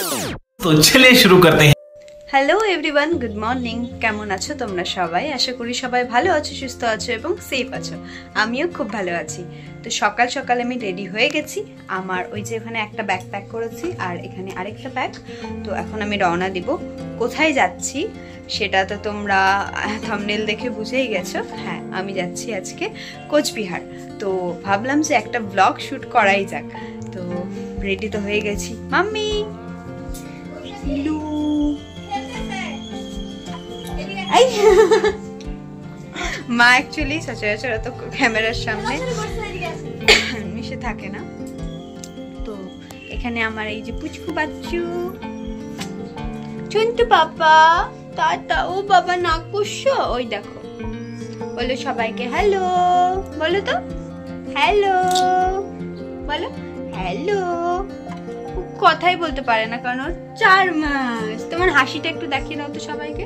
तो चलिए शुरू करते हैं। Hello everyone, good morning. কেমন আছো তোমরা সবাই? আশা করি সবাই ভালো আছো, সুস্থ আছো এবং সেফ আছো। আমিও খুব ভালো আছি। তো সকাল সকাল আমি রেডি হয়ে গেছি। আমার ওই যে ওখানে একটা ব্যাগ প্যাক করেছি আর এখানে আরেকটা ব্যাগ। তো এখন আমি রওনা দিব। কোথায় যাচ্ছি সেটা তো তোমরা থাম্বনেল দেখে বুঝেই গেছো। হ্যাঁ, আমি যাচ্ছি আজকে কোচবিহার। তো ভাবলাম যে একটা ব্লগ শ্যুট করাই যাক। তো রেডি তো হয়ে গেছি। মাম্মি মা অ্যাকচুয়ালি সচরাচর তো ক্যামেরার সামনে মিশে থাকে না। তো এখানে আমার এই যে পুচকু বাচ্চু চুন্টু পাপা টাটা। ও বাবা নাক কুশো, ওই দেখো। বলো সবাইকে হ্যালো, বলো তো হ্যালো, বলো হ্যালো। কথাই বলতে পারে না কারণ ওর 4 মাস। তোমার হাসিটা একটু দেখিয়ে দাও তো সবাইকে।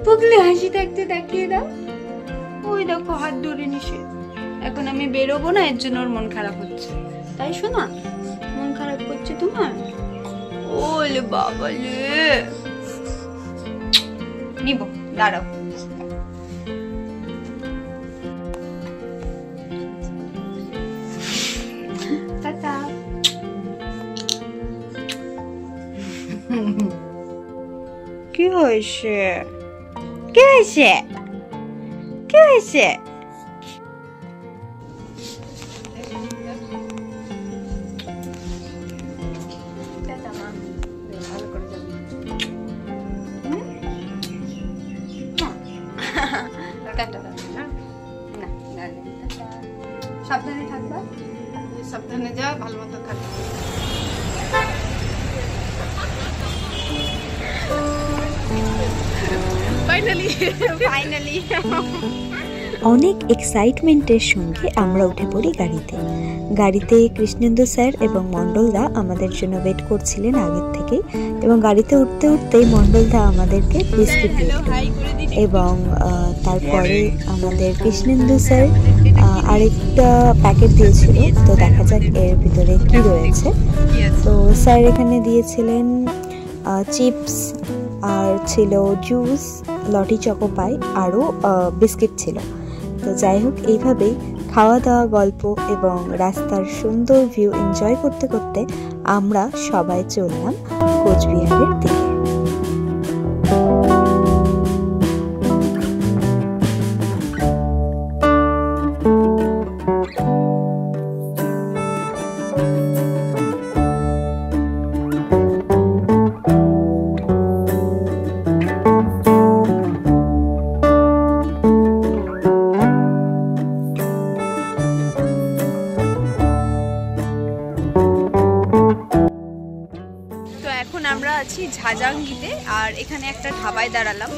পুগলি হাসিটা একটু দেখিয়ে দাও। ওই দেখো হাত ধরে নিষেধ। এখন আমি বেরোবো না, এর জন্য ওর মন খারাপ হচ্ছে। তাই শোনা, মন খারাপ করছে তোমার? ওলে বাবালে, নিব, দাঁড়াও। টাটা। কি হয়েছে? কি হয়েছে? কি হয়েছে? সাবধানে থাকবা। সাবধানে যা, ভালো মতো থাকবা। ফাইনালি অনেক এক্সাইটমেন্টের সঙ্গে আমরা উঠে পড়ি গাড়িতে কৃষ্ণেন্দু স্যার এবং মণ্ডলদা আমাদের জন্য ওয়েট করছিলেন আগের থেকেই। এবং গাড়িতে উঠতে উঠতেই মণ্ডলদা আমাদেরকে বিস্কিট দিলেন এবং তারপরে আমাদের কৃষ্ণেন্দু স্যার আরেকটা প্যাকেট দিয়েছিল। তো দেখা যাক এর ভিতরে কি রয়েছে। তো স্যার এখানে দিয়েছিলেন চিপস, আর ছিল জুস, লটি চকো পাই, আরও বিস্কিট ছিল। তো যাই হোক, এইভাবেই খাওয়া দাওয়া, গল্প এবং রাস্তার সুন্দর ভিউ এনজয় করতে করতে আমরা সবাই চললাম কোচবিহারের দিকে। আমরা আছি ঝাজাঙ্গিতে আর এখানে একটা ধাবায় দাঁড়ালাম।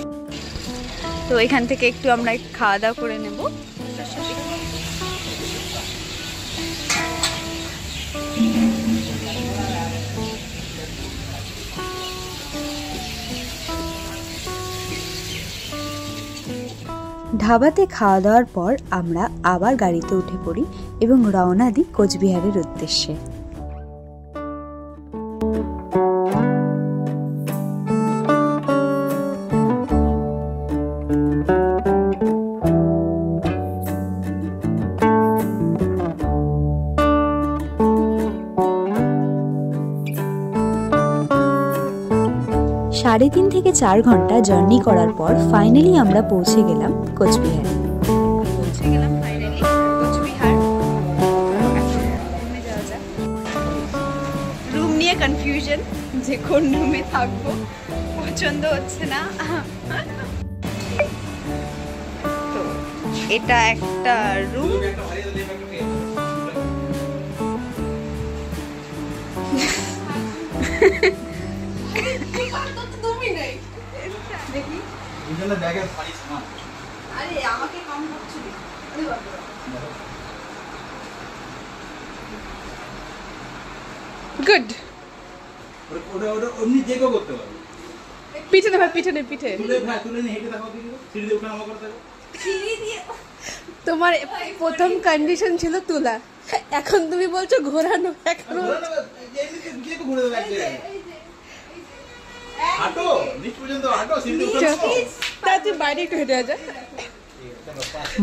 তো এখান থেকে একটু আমরা খাওয়া দাওয়া করে নেব। ধাবাতে খাওয়া দাওয়ার পর আমরা আবার গাড়িতে উঠে পড়ি এবং রওনা দিই কোচবিহারের উদ্দেশ্যে। সাড়ে 3 থেকে 4 ঘন্টা জার্নি করার পর ফাইনালি আমরা পৌঁছে গেলাম কোচবিহারে। রুম নিয়ে কনফিউশন যে কোন রুমে থাকবো, পছন্দ হচ্ছে না। তো এটা একটা রুম। গুড। পিছনে ভাই, পিছনে পিঠে তোমার প্রথম কন্ডিশন ছিল তোলা, এখন তুমি বলছো ঘোরানো। এখন বাইরে একটু হেঁটে যা।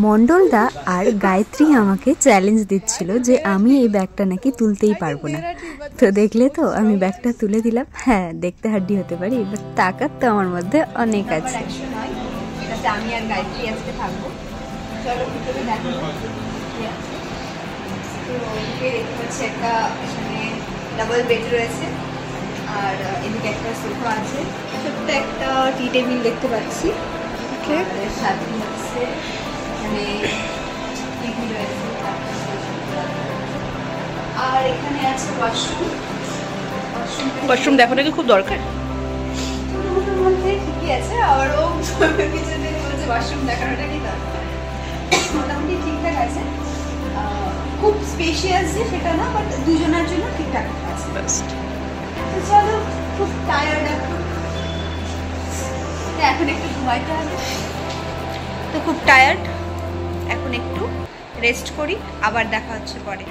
মন্ডলদা আর গায়ত্রী আমাকে চ্যালেঞ্জ দিচ্ছিল যে আমি এই ব্যাগটা নাকি তুলতেই পারবো না। তো দেখলে তো আমি ব্যাগটা তুলে দিলাম। হ্যাঁ, দেখতে হাড্ডি হতে পারি, এবার তাকাত তো আমার মধ্যে অনেক আছে। আমি আর গায়ত্রী আজকে থাকবো। চলো ভিতরে দেখো। তো দেখতে পাচ্ছি একটা এখানে ডাবল বেড রয়েছে, আর এদিকে একটা সোফা আছে, ছোট্ট একটা টি টেবিল দেখতে পাচ্ছি। সাথে হচ্ছে এখানে টিভি রয়েছে, আর এখানে আছে ওয়াশরুম। ওয়াশরুম দেখো নাকি খুব দরকার। মধ্যে ঠিকই আছে, আর ও পিছনে বলছে ওয়াশরুম দেখানোটা কি দরকার। মোটামুটি ঠিকঠাক আছে, খুব স্পেশিয়াস যে সেটা না, বাট দুজনের জন্য ঠিকঠাক আছে। তো চলো, খুব টায়ার্ড এখন একটু ঘুমাইতে হবে, তো খুব টায়ার্ড, এখন একটু রেস্ট করি, আবার দেখা হচ্ছে পরে।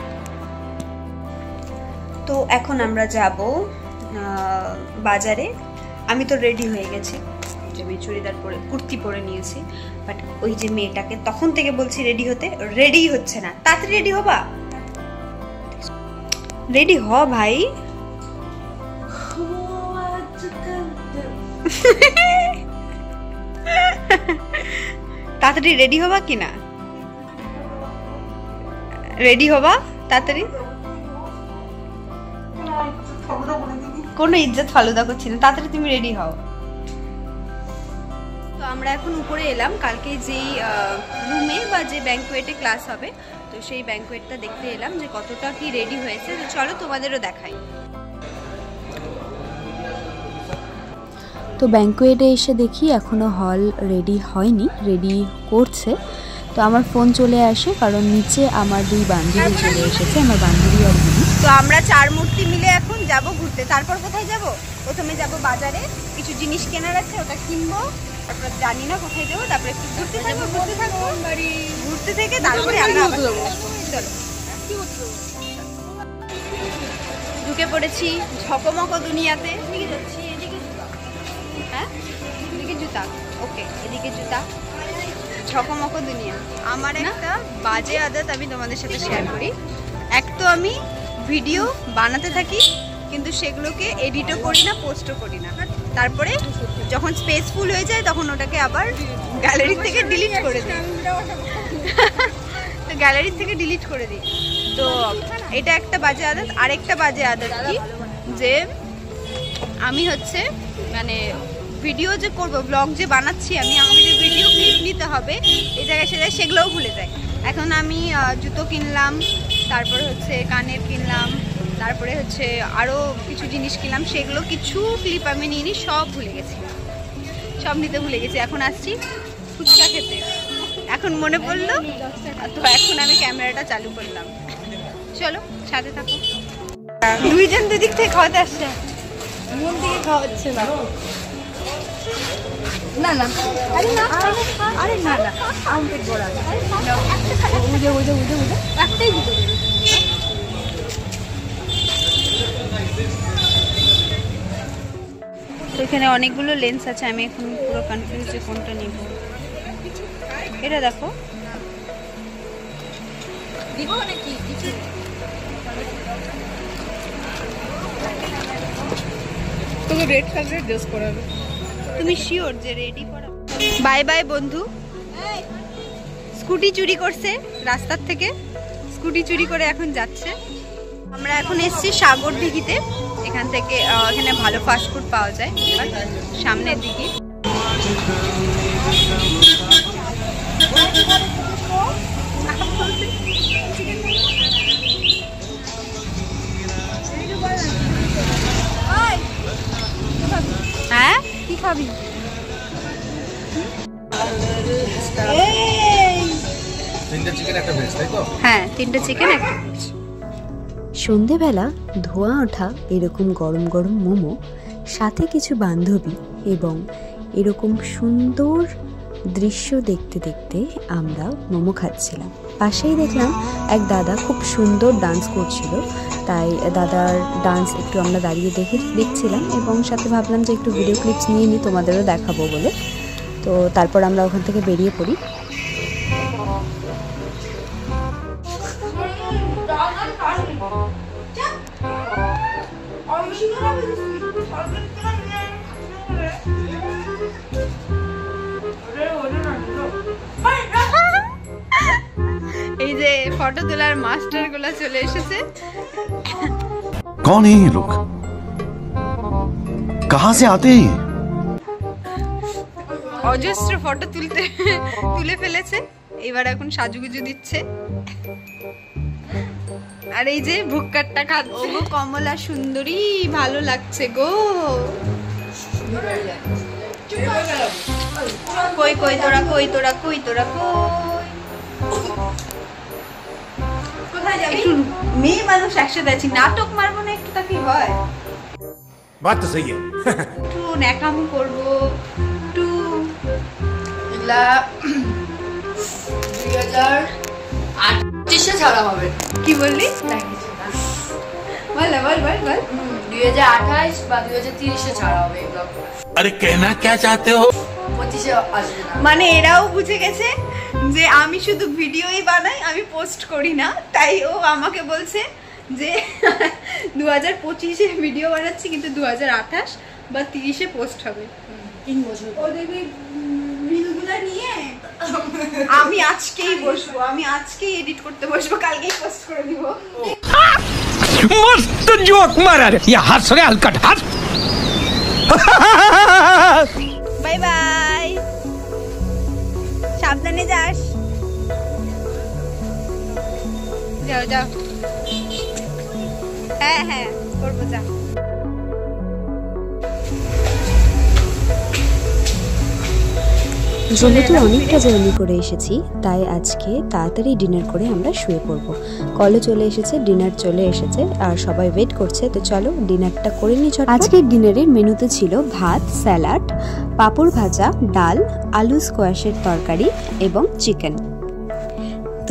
তো এখন আমরা যাব বাজারে। আমি তো রেডি হয়ে গেছি, আমি চুড়িদার পরে কুর্তি পরে নিয়েছি, বাট ওই যে মেয়েটাকে তখন থেকে বলছি রেডি হতে, রেডি হচ্ছে না। তাড়াতাড়ি রেডি হবা, রেডি হ ভাই। তাড়াতাড়ি রেডি হবা কিনা, রেডি হবা তাড়াতাড়ি। কোনো ইজ্জত ফালুদা করছি না, তাড়াতাড়ি তুমি রেডি হও। তো আমরা এখন উপরে এলাম, কালকে যেই রুমে বা যে ব্যাংকুয়েটে ক্লাস হবে, তো সেই ব্যাংকুয়েটটা দেখতে এলাম যে কতটা কি রেডি হয়েছে। তো চলো তোমাদেরও দেখাই। তো ব্যাংকুয়েটে এসে দেখি এখনো হল রেডি হয়নি, রেডি করছে। তো আমার ফোন চলে আসে, কারণ নিচে আমার দুই বান্ধবী চলে এসেছে, আমার বান্ধবী আর দিদি। তো আমরা চার মূর্তি মিলে এখন যাব ঘুরতে। তারপর কোথায় যাব? প্রথমে যাব বাজারে, কিছু জিনিস কেনার আছে, ওটা কিনবো, তারপর জানি না কোথায় যাবো, তারপরে একটু ঘুরতে থাকবো, ঘুরতে থেকে তারপরে আমরা চলো ঢুকে পড়েছি ঝকমক দুনিয়াতে। এদিকে যাচ্ছি, এদিকে জুতা, হ্যাঁ এদিকে জুতা, ওকে এদিকে জুতা, ঝকমক দুনিয়া। আমার একটা বাজে আদত আমি তোমাদের সাথে শেয়ার করি। এক তো আমি ভিডিও বানাতে থাকি, কিন্তু সেগুলোকে এডিটও করি না, পোস্টও করি না। তারপরে যখন স্পেস ফুল হয়ে যায় তখন ওটাকে আবার গ্যালারি থেকে ডিলিট করে দিই। তো গ্যালারি থেকে ডিলিট করে দিই। তো এটা একটা বাজে আদত। আরেকটা বাজে আদত কি, যে আমি হচ্ছে মানে ভিডিও যে করবো, ব্লগ যে বানাচ্ছি আমি, আমাকে যে ভিডিও ক্লিপ নিতে হবে এই জায়গায় সে জায়গায়, সেগুলোও ভুলে যাই। এখন আমি জুতো কিনলাম, তারপরে হচ্ছে কানের কিনলাম, তারপরে হচ্ছে আরও কিছু জিনিস কিনলাম, সেগুলো কিছু ক্লিপ আমি নিয়ে নিই, সব ভুলে গেছি, সব নিতে ভুলে গেছি। এখন আসছি ফুচকা খেতে, এখন মনে পড়লো, তো এখন আমি ক্যামেরাটা চালু করলাম। চলো সাথে থাকো। দুইজন দুদিক থেকে খাওয়াতে আসছে, মন থেকে খাওয়াচ্ছে না। না না, আরে না, আরে না না, আমার পেট ভরা আছে, উজে উজে উজে উজে একটাই দিতে দেবে। তো এখানে অনেকগুলো লেন্স আছে, আমি এখন পুরো কনফিউজ যে কোনটা নিব। এটা দেখো, দিব নাকি কিছু? তোকে রেড কালারের ড্রেস পরাবে। তুমি শিওর যে রেডি করা? বাই বাই বন্ধু। স্কুটি চুরি করছে রাস্তার থেকে, স্কুটি চুরি করে এখন যাচ্ছে। আমরা এখন এসেছি সাগর দিঘিতে, এখান থেকে এখানে ভালো ফাস্টফুড পাওয়া যায় সামনের দিকে। হ্যাঁ কি খাবি? হ্যাঁ 3টে চিকেন একটা ভেজ। সন্ধেবেলা ধোঁয়া ওঠা এরকম গরম গরম মোমো, সাথে কিছু বান্ধবী এবং এরকম সুন্দর দৃশ্য দেখতে দেখতে আমরা মোমো খাচ্ছিলাম। পাশেই দেখলাম এক দাদা খুব সুন্দর ডান্স করছিল, তাই দাদার ডান্স একটু আমরা দাঁড়িয়ে দেখছিলাম এবং সাথে ভাবলাম যে একটু ভিডিও ক্লিপস নিয়ে নিই, তোমাদেরও দেখাবো বলে। তো তারপর আমরা ওখান থেকে বেরিয়ে পড়ি। এই যে ফটো তোলার মাস্টার গুলা চলে এসেছে। कौन है ये लोग? कहां से आते हैं? অজস্র ফটো তুলে ফেলেছে, এবার এখন সাজুগুজু দিচ্ছে। আর এই যে ভুক্কারটা খাচ্ছে। গো কমলা সুন্দরী, ভালো লাগছে গো। কই কই তোরা, কই তোরা, কই তোরা, কই কোথায় যাবি? একটু মেয়ে মানুষ একসাথে আছি, নাটক মারবো না একটু, তা কি হয়? बात तो सही है। একটু ন্যাকামো করবো, একটু এগুলা 2028 ছাড়া হবে। কি বললি? বল বল বল বল। 2028 বা 2030 ছাড়া হবে এগুলো। अरे कहना क्या चाहते हो? 25 আসবে না। মানে এরাও বুঝে গেছে যে আমি শুধু ভিডিওই বানাই, আমি পোস্ট করি না। তাই ও আমাকে বলছে যে 2025-এ ভিডিও বানাচ্ছি, কিন্তু 2028 বা 30-এ পোস্ট হবে। 3 বছর ও দেখবি রিলগুলো নিয়ে আমি আজকেই বসবো, আমি আজকেই এডিট করতে বসবো, কালকেই পোস্ট করে দিব। मस्त जोक मारा रे, ये हंस रे हलकट हंस। বাই বাই, সাবধানে যাস। যাও যাও। হ্যাঁ হ্যাঁ করবো, যা। যেহেতু অনেকটা জার্নি করে এসেছি, তাই আজকে তাড়াতাড়ি ডিনার করে আমরা শুয়ে পড়বো। কলে চলে এসেছে, ডিনার চলে এসেছে, আর সবাই ওয়েট করছে। তো চলো ডিনারটা করে নিই। আজকের ডিনারের মেনুতে ছিল ভাত, স্যালাড, পাঁপড় ভাজা, ডাল, আলু স্কোয়াশের তরকারি এবং চিকেন।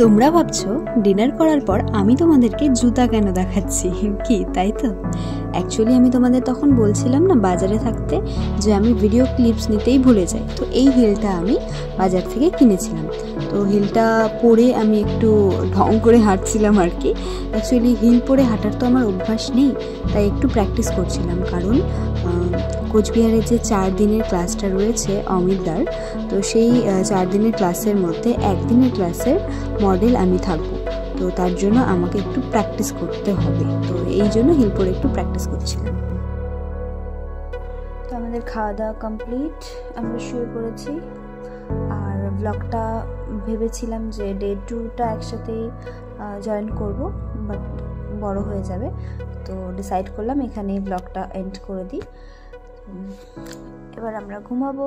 তোমরা ভাবছো ডিনার করার পর আমি তোমাদেরকে জুতা কেন দেখাচ্ছি, কি তাই তো? অ্যাকচুয়ালি আমি তোমাদের তখন বলছিলাম না বাজারে থাকতে যে আমি ভিডিও ক্লিপস নিতেই ভুলে যাই। তো এই হিলটা আমি বাজার থেকে কিনেছিলাম। তো হিলটা পরে আমি একটু ঢং করে হাঁটছিলাম আর কি। অ্যাকচুয়ালি হিল পরে হাঁটার তো আমার অভ্যাস নেই, তাই একটু প্র্যাকটিস করছিলাম। কারণ কোচবিহারে যে 4 দিনের ক্লাসটা রয়েছে অমিতদার, তো সেই 4 দিনের ক্লাসের মধ্যে একদিনের ক্লাসের মডেল আমি থাকবো। তো তার জন্য আমাকে একটু প্র্যাকটিস করতে হবে, তো এই জন্য হিল পরে একটু প্র্যাকটিস করছিলাম। তো আমাদের খাওয়া দাওয়া কমপ্লিট, আমরা শুয়ে পড়েছি। আর ব্লগটা ভেবেছিলাম যে ডে 2টা একসাথেই জয়েন করব, বাট বড় হয়ে যাবে। তো ডিসাইড করলাম এখানে ব্লগটা এন্ড করে দিই। এবার আমরা ঘুমাবো।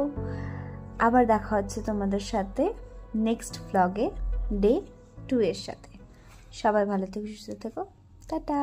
আবার দেখা হচ্ছে তোমাদের সাথে নেক্সট ব্লগে ডে 2 এর সাথে। সবাই ভালো থেকো, সুস্থ থেকো, টাটা।